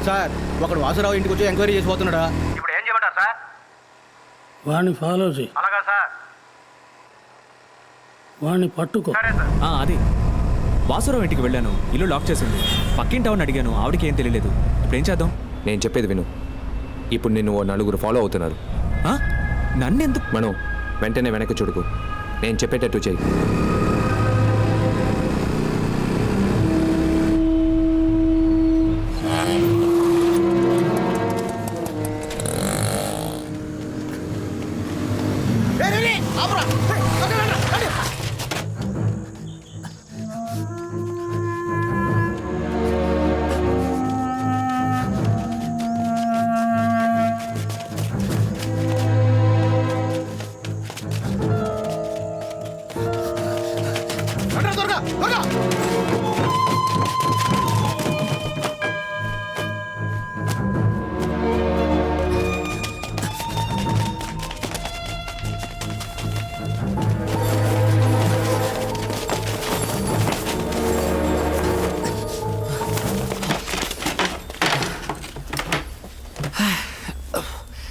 Sir ఒకడు వాసురావు ఇంటికి వచ్చి ఎంక్వైరీ చేసి పోతున్నాడా? ఇప్పుడు ఏం చేయమంటారు సార్? వాడిని ఫాలో చేయి. అలాగా సార్. వాడిని పట్టుకో. సరే సార్. అది వాసురావు ఇంటికి వెళ్ళాను, ఇల్లు లాక్ చేసింది. పక్కింటి ఆవిడని అడిగాను, ఆవిడకి ఏం తెలియలేదు. ఇప్పుడు ఏం చేద్దాం? నేను చెప్పేది విను. ఇప్పుడు నిన్ను ఓ నలుగురు ఫాలో అవుతున్నారు. నన్నెందుకు? మనం వెంటనే వెనక్కి చూడుకు, నేను చెప్పేటట్టు చెయ్యి.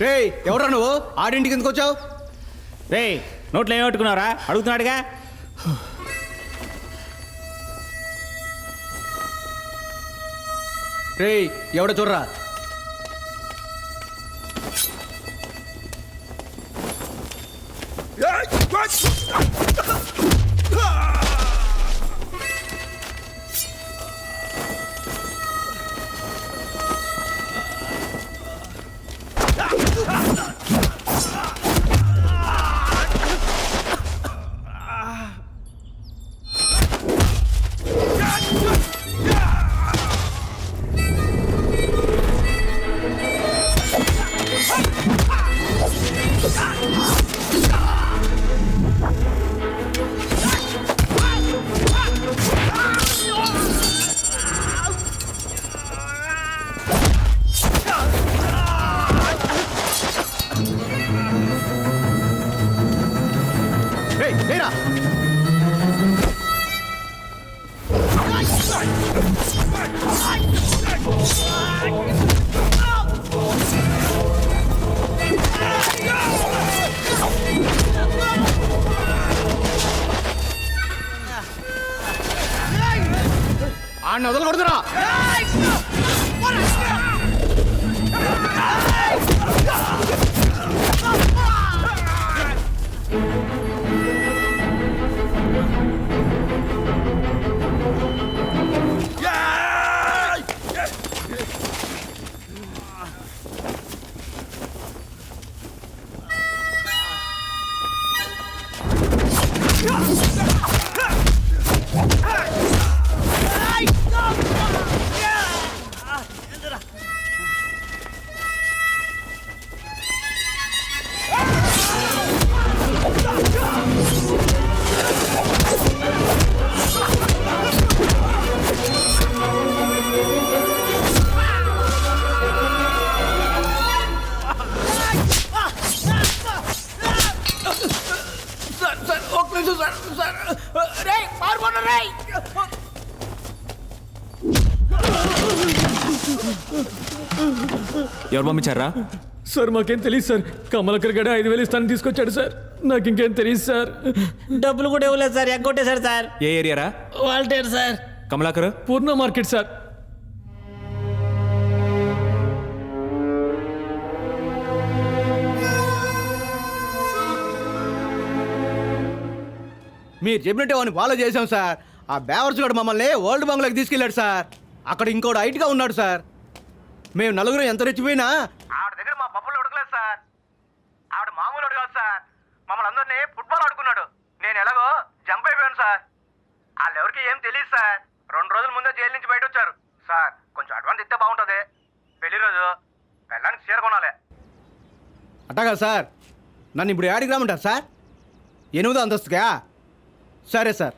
రేయ్, ఎవరా నువ్వు? ఆడింటికి ఎందుకు వచ్చావు? రే నోట్లో ఏం పట్టుకున్నారా? అడుగుతున్నాడుగా. రేయ్, ఎవడ చూడరా? ఆడిని వదలకూడదురా. ఎవరు పంపించారా? సార్ మాకేం తెలియదు సార్. కమలకర్ గడ 5,000 ఇస్తాను తీసుకొచ్చాడు సార్. నాకు ఇంకేం తెలియదు సార్. డబ్బులు కూడా ఇవ్వలేదు సార్, ఎగ్గొట్టేశాడు సార్. ఏ ఏరియారా? Waltair sir. Kamalakar? Purna market sir. మీరు చెప్పినట్టే వాడిని ఫాలో చేశాం సార్. ఆ బేవర్స్ గడు మమ్మల్ని ఓల్డ్ బంగ్లాకి తీసుకెళ్ళాడు సార్. అక్కడ ఇంకోటి హైట్గా ఉన్నాడు సార్. మేము నలుగురు ఎంత రెచ్చిపోయినా ఆవిడ దగ్గర మా పప్పులు ఉడకలేదు సార్. ఆవిడ మామూలు కాదు సార్. మమ్మల్ని అందరినీ ఫుట్బాల్ ఆడుకున్నాడు. నేను ఎలాగో జంప్ అయిపోయాను సార్. వాళ్ళెవరికి ఏం తెలియదు సార్. 2 రోజుల ముందే జైలు నుంచి బయట వచ్చారు సార్. కొంచెం అడ్వాన్స్ ఇస్తే బాగుంటుంది. పెళ్లి రోజు పెళ్ళానికి చీర కొనాలి. అట్టగా సార్. నన్ను ఇప్పుడు యాడికి రామంటారు సార్? 8వ అంతస్తుగా? సరే సార్.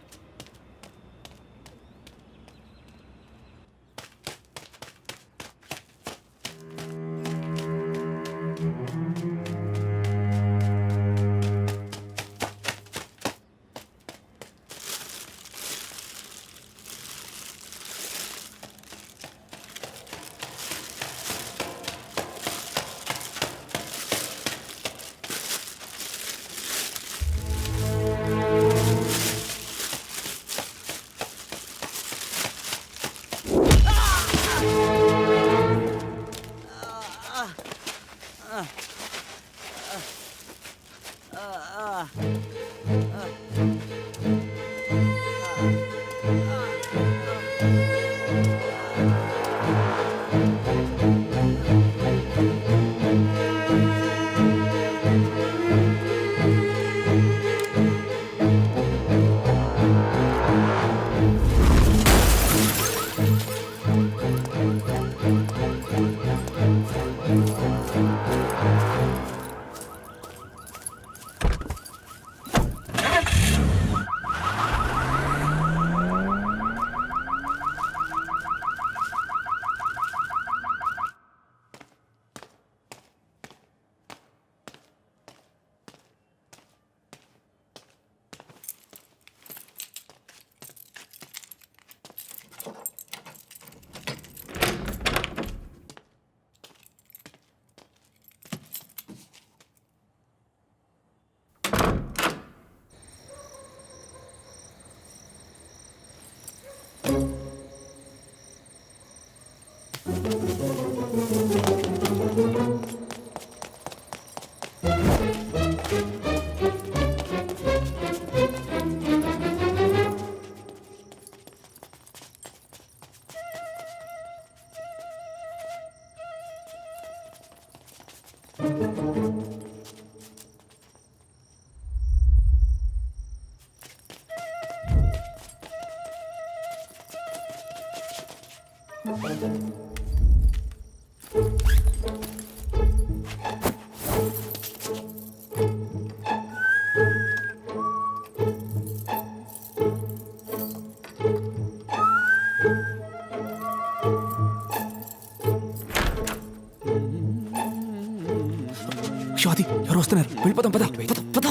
షాది ఎవరు వస్తున్నారు వెళ్ళిపోతాం పద పద పద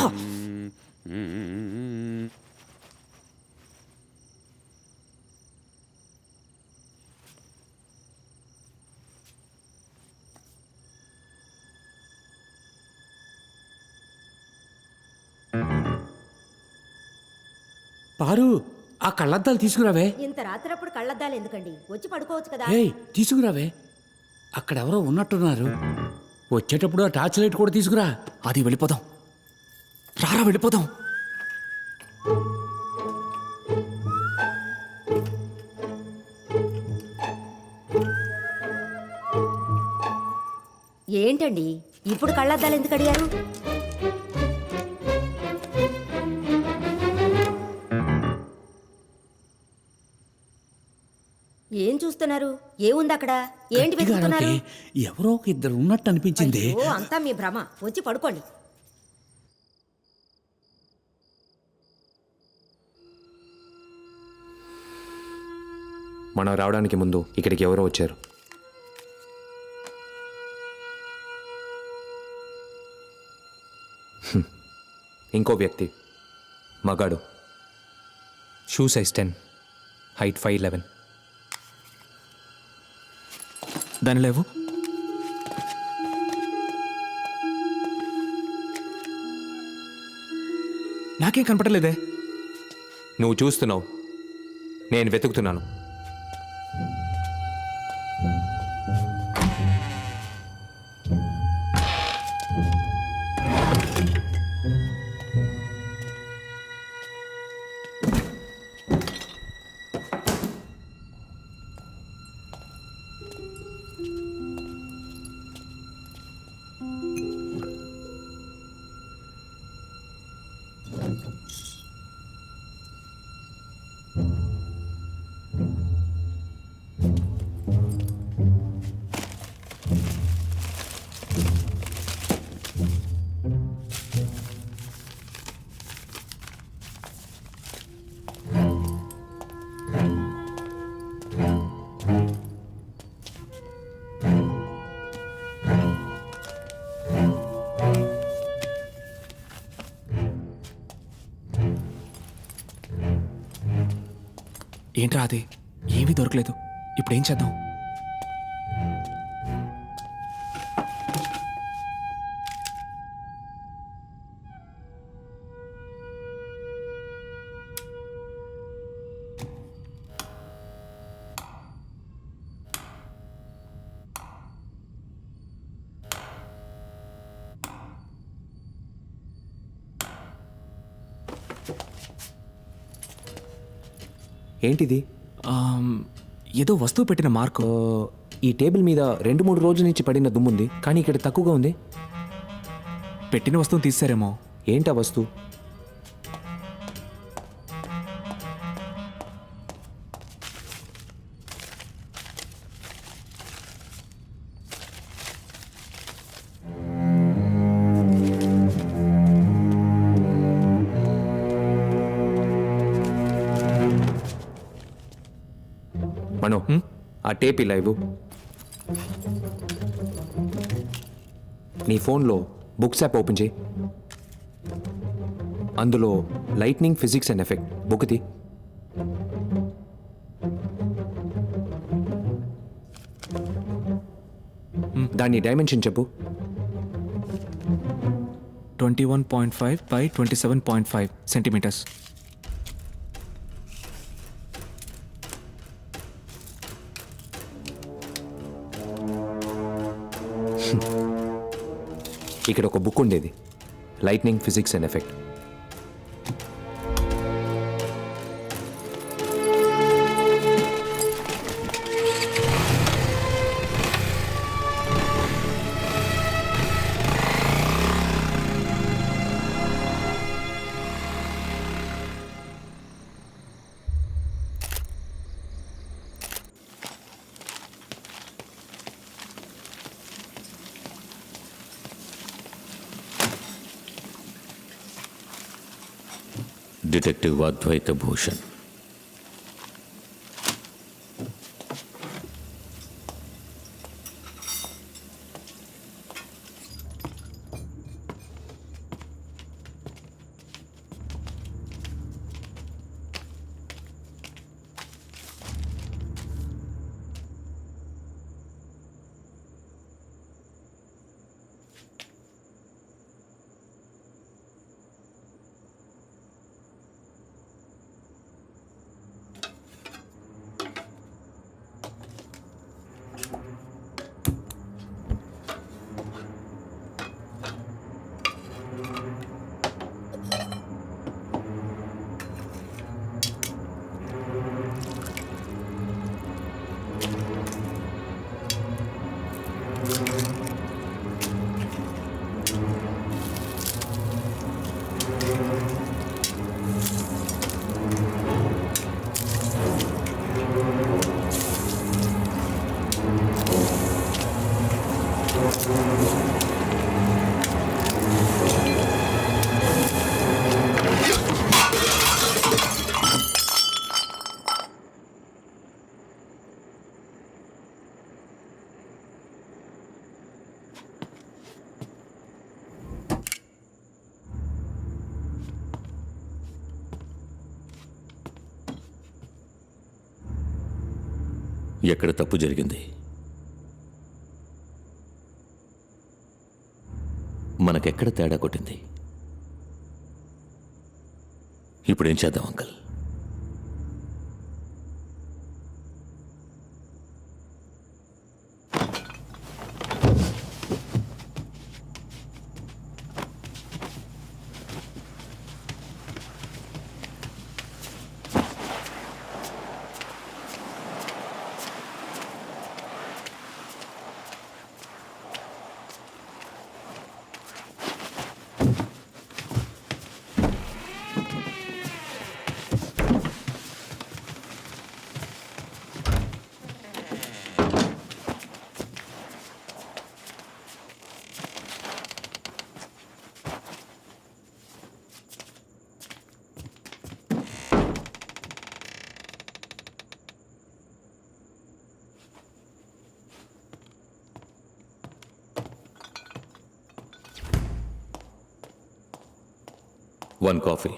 పారు ఆ కళ్ళద్దాలు తీసుకురావే. ఇంత రాత్రప్పుడు కళ్ళద్దాలు ఎందుకండి? వచ్చి పడుకోవచ్చు కదా. ఏయ్ తీసుకురావే. అక్కడెవరో ఉన్నట్టున్నారు. వచ్చేటప్పుడు ఆ టార్చ్ లైట్ కూడా తీసుకురా. అది వెళ్ళిపోదాం రారా వెళ్ళిపోదాం. ఏంటండి ఇప్పుడు కళ్ళద్దాలు ఎందుకు అడిగారు? ఏం చూస్తున్నారు? ఏముంది అక్కడ? ఏంటి వెతుకుతున్నారు? గట్టిగా ఎవరో ఒక ఇద్దరు ఉన్నట్టు అనిపించింది. అయ్యో, అంతా మీ భ్రమ. వచ్చి పడుకోండి. మనం రావడానికి ముందు ఇక్కడికి ఎవరో వచ్చారు. ఇంకో వ్యక్తి మగాడు, షూ సైజ్ 10, హైట్ 5'11". దాని లేవు. నాకేం కనపడలేదే. నువ్వు చూస్తున్నావు, నేను వెతుకుతున్నాను. ఏంట్రా అది? ఏమీ దొరకలేదు. ఇప్పుడు ఏం చేద్దాం? ఏంటిది? ఏదో వస్తువు పెట్టిన మార్కు. ఈ టేబుల్ మీద 2-3 రోజుల నుంచి పడిన దుమ్ముంది, కానీ ఇక్కడ తక్కువగా ఉంది. పెట్టిన వస్తువుని తీసారేమో. ఏంటా వస్తువు? మనో, ఆ టేప్ ఇలా ఇవ్వు. నీ ఫోన్లో బుక్స్ యాప్ ఓపెన్ చేయి. అందులో lightning, physics and effect book తీ. దాని డైమెన్షన్ చెప్పు. 21.5 by 27.5 సెంటీమీటర్స్. ఇక్కడ ఒక బుక్ ఉండేది, lightning physics and effect. Detective Advaita Bhushan. ఎక్కడ తప్పు జరిగింది? మనకెక్కడ తేడా కొట్టింది? ఇప్పుడేం చేద్దాం అంకల్? One coffee.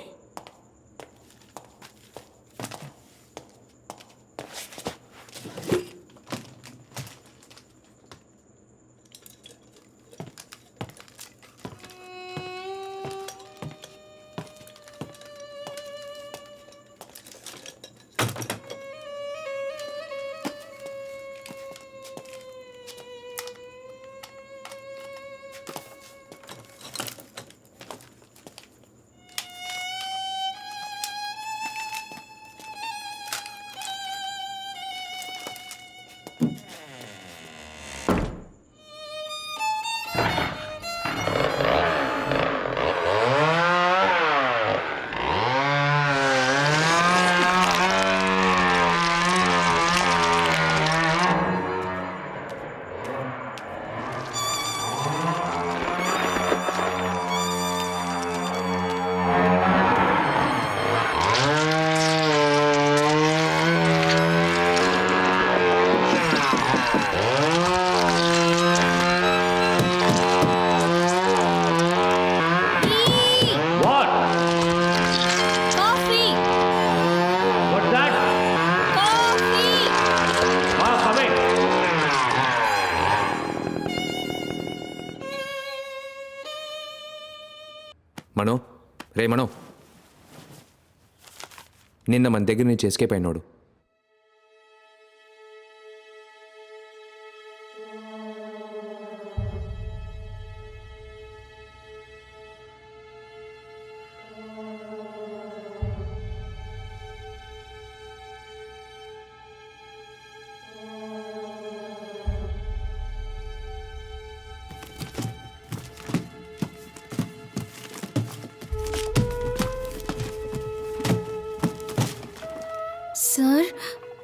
మనో, రే మనో, నిన్న మన దగ్గర నుంచి ఎస్కేప్ అయినాడు.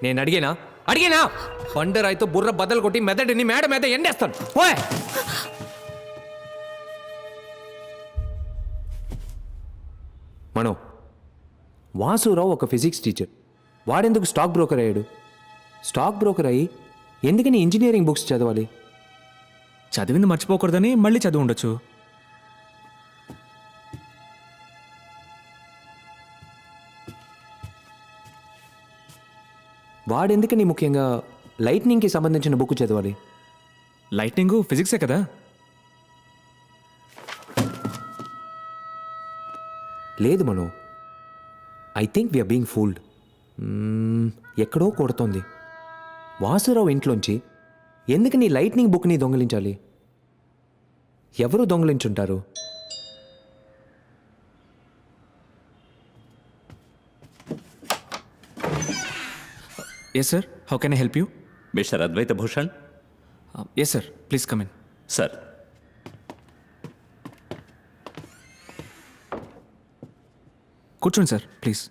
నేను అడిగేనా బండరాయితో బుర్ర బద్దలు కొట్టి మెదడిని మేడ మీద ఎండేస్తాను ఓయ్ మనో వాసురావు ఒక ఫిజిక్స్ టీచర్ వాడెందుకు స్టాక్ బ్రోకర్ అయ్యాడు స్టాక్ బ్రోకర్ అయ్యి ఎందుకని ఇంజనీరింగ్ బుక్స్ చదవాలి చదివింది మర్చిపోకూడదని మళ్ళీ చదివి ఉండొచ్చు. వాడెందుకని ముఖ్యంగా లైట్నింగ్కి సంబంధించిన బుక్ చదవాలి లైట్నింగ్ ఫిజిక్సే కదా. లేదు Mano I think we're being fooled ఎక్కడో కొడుతోంది వాసురావు ఇంట్లోంచి ఎందుకు నీ లైట్నింగ్ బుక్ని దొంగిలించాలి ఎవరు దొంగిలించుంటారు yes sir, how can I help you? Mister Advaita Bhushan. Yes sir, please come in. Sir, కూర్చోండి సార్ ప్లీజ్.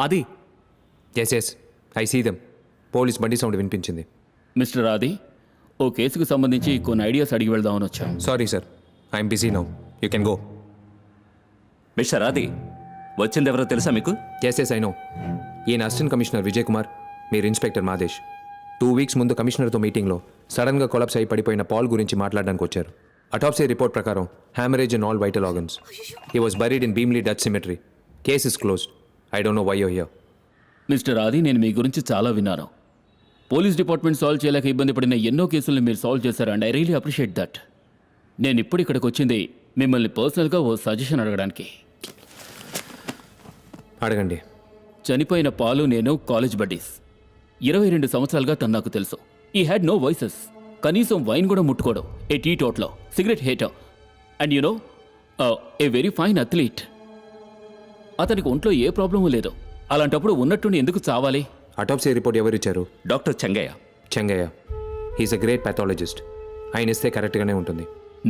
అది yes I see them police బండి సౌండ్ వినిపించింది మిస్టర్ ఆది, ఓ కేసుకు సంబంధించి కొన్ని ఐడియాస్ అడిగి వెళ్దామని వచ్చాం. Sorry sir I'm busy now you can go mister Adi, వచ్చిందెవరో తెలుసా మీకు? ఎస్ ఐ నో ఈయన అసిస్టెంట్ కమిషనర్ విజయ్ కుమార్, మీరు ఇన్స్పెక్టర్ మాదేశ్. 2 వీక్స్ ముందు కమిషనర్తో మీటింగ్లో సడన్గా కొలాప్స్ అయి పడిపోయిన పాల్ గురించి మాట్లాడడానికి వచ్చారు. అటాప్సీ రిపోర్ట్ ప్రకారం haemorrhage in all vital organs. He was buried in Bheemili Dutch cemetery. Case is closed. I don't know why you here. Mister Aadi, నేను మీ గురించి చాలా విన్నాను. పోలీస్ డిపార్ట్మెంట్ సాల్వ్ చేయలేక ఇబ్బంది పడిన ఎన్నో కేసులను మీరు సాల్వ్ చేశారు and I really appreciate that. నేను ఇప్పుడు ఇక్కడికి వచ్చింది మిమ్మల్ని పర్సనల్గా ఓ సజెషన్ అడగడానికి. అడగండి. చనిపోయిన పాలు నేను కాలేజ్ బడ్డీస్. 22 సంవత్సరాలుగా తను నాకు తెలుసు. He had no vices. కనీసం వైన్ కూడా ముట్టుకోవడం. A teetotaller cigarette hater and you know a very fine athlete. అతనికి ఒంట్లో ఏ ప్రాబ్లము లేదు. అలాంటప్పుడు ఉన్నట్టుండి ఎందుకు చావాలి? అటాప్సీ రిపోర్ట్ ఎవరిచ్చారు? Doctor Chengayya. Chengayya. He's a great pathologist. ఆయన ఇస్తే కరెక్ట్గానే ఉంటుంది.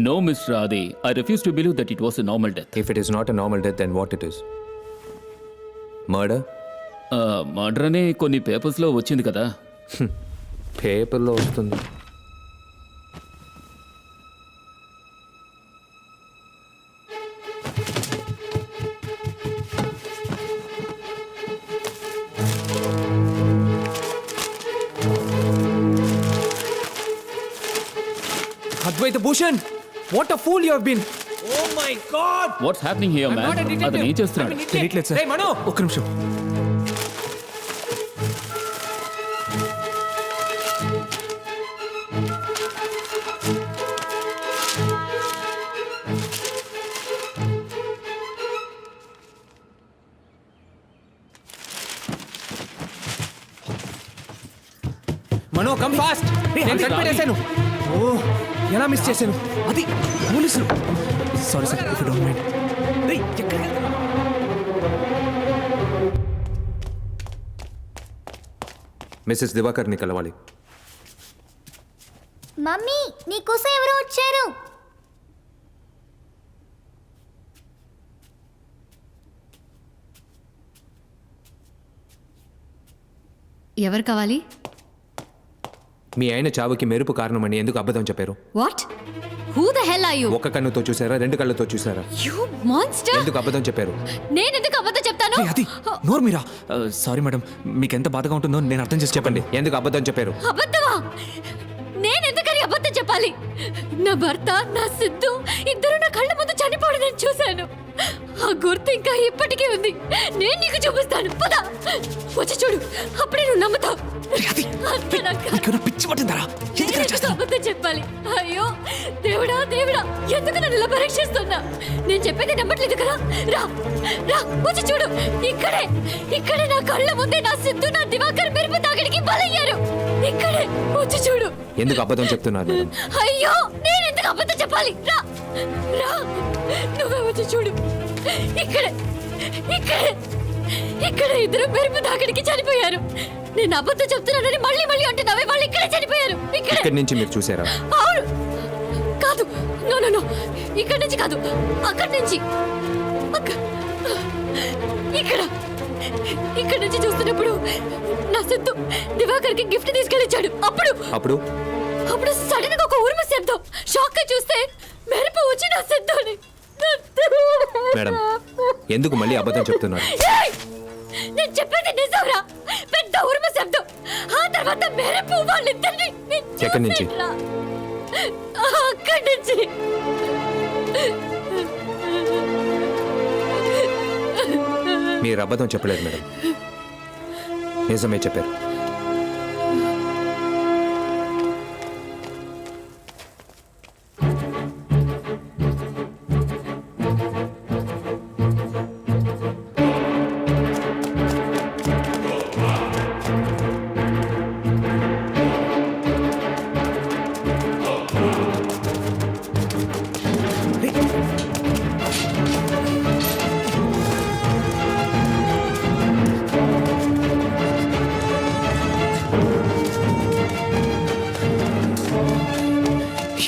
No mister Adi, I refuse to believe that it was a normal death. If it is not a normal death then what it is? Murder. Murder అనే కొన్ని పేపర్స్లో వచ్చింది కదా. పేపర్లో వస్తుంది. Advaita Bhushan, what a fool you have been. Oh my god, what's happening here man? అతను ఏం చేస్తున్నాడు? తెలియట్లేదు సార్. ఒక్క నిమిషం. Mano come fast. నేను కనిపెట్టేశాను. ఓ ఎలా మిస్ చేశాను. అది పోలీసులు. Sorry sir, if you don't mind. Mrs దివాకర్ని కలవాలి. మమ్మీ నీకోసం ఎవరో వచ్చారు. ఎవరు కావాలి? మీ ఆయన చావుకి మెరుపు కారణమని ఎందుకు అబద్ధం చెప్పారు? What? Who the hell are you? ఒక కన్నుతో చూసారా, 2 కళ్ళతో చూసారా? You monster! ఎందుకు అబద్ధం చెప్పారు? నేను ఎందుకు అబద్ధం చెప్తాను? అది నోరు మీరా. సారీ మేడం, మీకు ఎంత బాధగా ఉంటుందో నేను అర్థం చేసి చెప్పండి. ఎందుకు అబద్ధం చెప్పారు? అబద్ధమా? నేను ఎందుకని అబద్ధం చెప్పాలి? నా భర్త, నా సిద్ధు ఇద్దరు నా కళ్ళ ముందు చనిపోవడం నేను చూశాను. ఆ గుర్తు ఇంకా ఇప్పటికీ ఉంది. నేను నీకు చూపిస్తాను. పద, వచ్చి చూడు, అప్పుడే నువ్వు నమ్ముతావు. పిచ్చి పట్టిందరా? అబద్ధం చెప్పాలి? అయ్యో దేవుడా దేవుడా, ఎందుకు నన్ను ఇలా పరీక్షిస్తున్నా? నేను చెప్పేది నమ్మట్లేదు కదా. రా రా, వచ్చి చూడు. ఇక్కడే నా కళ్ళ ముందే నా సిద్ధు, నా దివాకర్ మెరుపు తాగడికి బలయ్యారు. ఇక్కడే వచ్చి చూడు. ఎందుకు అబద్ధం చెప్తున్నారు? అయ్యో నేను ఎందుకు అబద్ధం చెప్పాలి? రా రా, నువ్వే వచ్చి చూడు. ఇక్కడ ఇద్దరు మెరుపు తాగడికి చనిపోయారు. నేను అబద్ధం చెప్తున్నానని మళ్ళీ మళ్ళీ అంటున్నావే, వాళ్ళు ఇక్కడే చనిపోయారు. ఇక్కడి నుంచి మీరు చూసారా? అవును. కాదు, నో నో నో, ఇక్కడి నుంచి కాదు, అక్కడి నుంచి. ఇక్కడ ఇక్కడ నుంచి చూస్తున్నప్పుడు నా సిద్ధు దివాకర్కి గిఫ్ట్ తీసుకెళ్ళిచ్చాడు. అప్పుడు అప్పుడు అప్పుడు సడన్ గా ఒక ఉరుము శబ్దం. షాక్ గా చూస్తే మెరుపు వచ్చి నా సిద్ధుని. మేడం ఎందుకు మళ్ళీ అబద్ధం చెప్తున్నారు? ఏయ్! నేను చెప్పేది నిజంరా. పెద్ద ఉరుము శబ్దం, ఆ తర్వాత మెరుపు. వాళ్ళిద్దరిని నేను ఎక్కడి నుంచి? చూసేట్లా. అక్కడి నుంచి. మీరు అబద్ధం చెప్పలేదు మేడం, నిజమే చెప్పారు.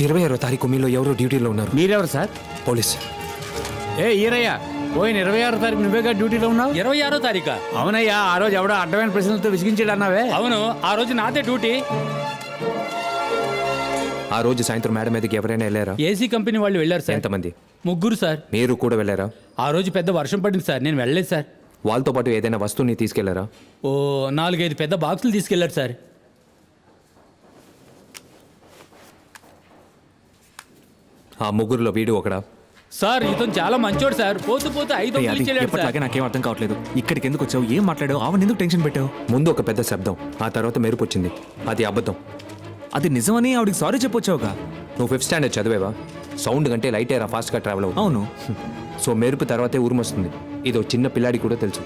ఇరవై 26వ తారీఖు మీలో ఎవరో డ్యూటీలో ఉన్నారు. మీరెవరు సార్? పోలీస్. ఏ ఈరయ్య, పోయిన 26వ తారీఖు నువ్వేగా డ్యూటీలో ఉన్నావు? 26వ తారీఖా? అవునయ్యా, ఆ రోజు ఎవడో అడ్డమైన ప్రశ్నలతో విసిగించాడు అన్నావే. అవును, ఆ రోజు నాదే డ్యూటీ. ఆ రోజు సాయంత్రం మేడం మీదకి ఎవరైనా వెళ్ళారా? ఏసీ కంపెనీ వాళ్ళు వెళ్ళారు సార్. ఎంతమంది? 3 సార్. మీరు కూడా వెళ్ళారా? ఆ రోజు పెద్ద వర్షం పడింది సార్, నేను వెళ్ళలేదు సార్. వాళ్ళతో పాటు ఏదైనా వస్తువుని తీసుకెళ్లారా? ఓ 4-5 పెద్ద బాక్సులు తీసుకెళ్లారు సార్. ఆ ముగ్గురులో వీడు ఒకడా? సార్ ఇతను చాలా మంచోడు సార్. పోతూ పోతూ 5 అది ఇచ్చేలాడు సార్. ఎప్పటిలాగే నాకేం అర్థం కావట్లేదు. ఇక్కడికి ఎందుకు వచ్చావు? ఏం మాట్లాడావు? ఆవిడ ఎందుకు టెన్షన్ పెట్టావు? ముందు ఒక పెద్ద శబ్దం, ఆ తర్వాత మెరుపు వచ్చింది. అది అబద్ధం. అది నిజమని ఆవిడకి సారీ చెప్పొచ్చావుగా. నువ్వు 5th స్టాండర్డ్ చదివేవా? సౌండ్ కంటే లైట్ ఎయిర్ ఫాస్ట్గా ట్రావెల్ అవుతుంది. అవును. సో మెరుపు తర్వాతే ఉరుమొస్తుంది. ఇదో చిన్న పిల్లాడి కూడా తెలుసు.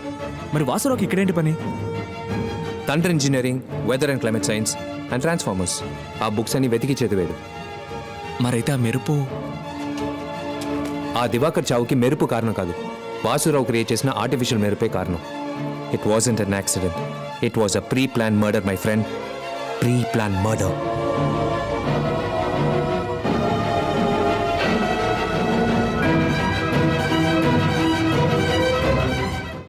మరి వాసురావుకి ఇక్కడేంటి పని? Thunder engineering, weather and climate science and transformers ఆ బుక్స్ అన్ని వెతికి చదివాడు. మరైతే ఆ మెరుపు ఆ దివాకర్ చావుకి మెరుపు కారణం కాదు, వాసురావు క్రియేట్ చేసిన ఆర్టిఫిషియల్ మెరుపే కారణం. It wasn't an accident, it was a pre plan murder my friend. Pre plan murder.